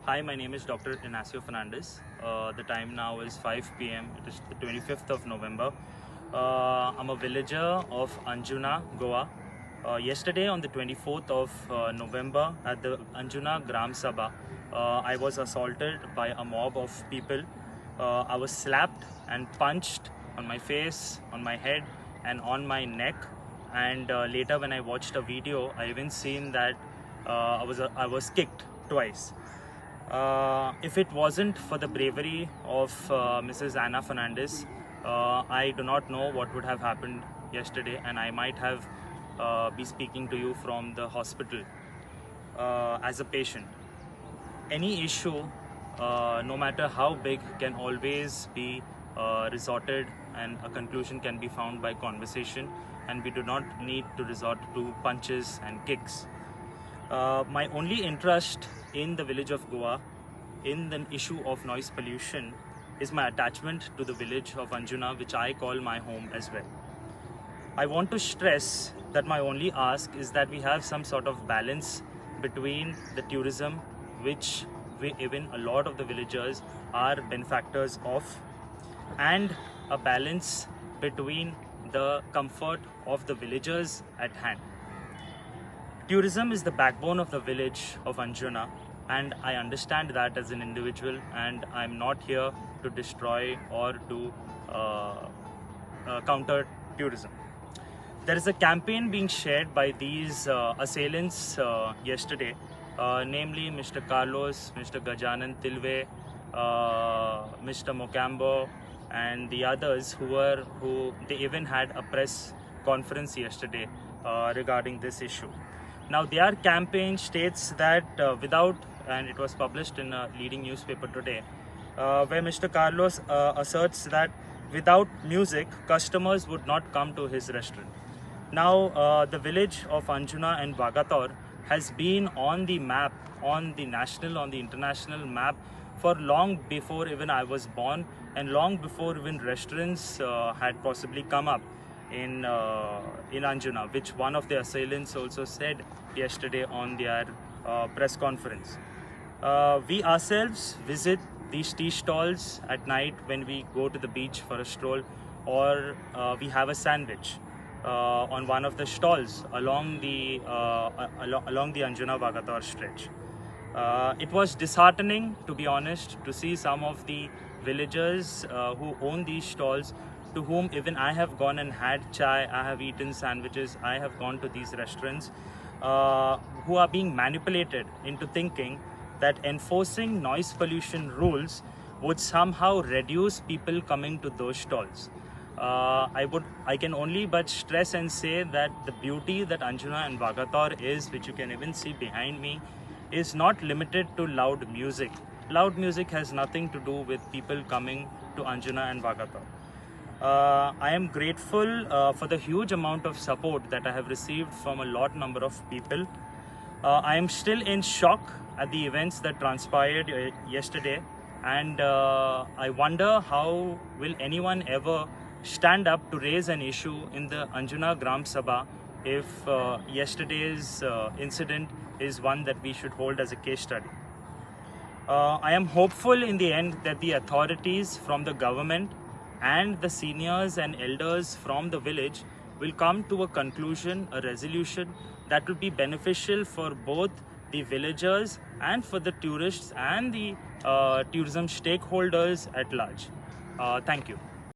Hi, my name is Dr. Inacio Fernandes. The time now is 5 p.m. It is the 25th of November. I'm a villager of Anjuna, Goa. Yesterday on the 24th of November at the Anjuna Gram Sabha, I was assaulted by a mob of people. I was slapped and punched on my face, on my head and on my neck. And later when I watched a video, I even seen that I was kicked twice. If it wasn't for the bravery of Mrs. Anna Fernandes, I do not know what would have happened yesterday, and I might have be speaking to you from the hospital as a patient. Any issue, no matter how big, can always be resorted, and a conclusion can be found by conversation, and we do not need to resort to punches and kicks. My only interest in the village of Goa, in the issue of noise pollution, is my attachment to the village of Anjuna, which I call my home as well. I want to stress that my only ask is that we have some sort of balance between the tourism, which even a lot of the villagers are benefactors of, and a balance between the comfort of the villagers at hand. Tourism is the backbone of the village of Anjuna, and I understand that as an individual, and I'm not here to destroy or to counter tourism. There is a campaign being shared by these assailants yesterday, namely Mr. Carlos, Mr. Gajanan Tilve, Mr. Mocambo, and the others who they even had a press conference yesterday regarding this issue. Now, their campaign states that and it was published in a leading newspaper today, where Mr. Carlos asserts that without music, customers would not come to his restaurant. Now, the village of Anjuna and Vagator has been on the map, on the national, on the international map, for long before even I was born, and long before even restaurants had possibly come up in Anjuna, which one of the assailants also said yesterday on their press conference. We ourselves visit these tea stalls at night when we go to the beach for a stroll, or we have a sandwich on one of the stalls along the Anjuna Vagator stretch. It was disheartening, to be honest, to see some of the villagers who own these stalls, to whom even I have gone and had chai, I have eaten sandwiches, I have gone to these restaurants, who are being manipulated into thinking that enforcing noise pollution rules would somehow reduce people coming to those stalls. I can only but stress and say that the beauty that Anjuna and Vagator is, which you can even see behind me, is not limited to loud music. Loud music has nothing to do with people coming to Anjuna and Vagator. I am grateful for the huge amount of support that I have received from a lot number of people. I am still in shock at the events that transpired yesterday, and I wonder how will anyone ever stand up to raise an issue in the Anjuna Gram Sabha if yesterday's incident is one that we should hold as a case study. I am hopeful in the end that the authorities from the government and the seniors and elders from the village will come to a conclusion, a resolution that will be beneficial for both the villagers and for the tourists and the tourism stakeholders at large. Thank you.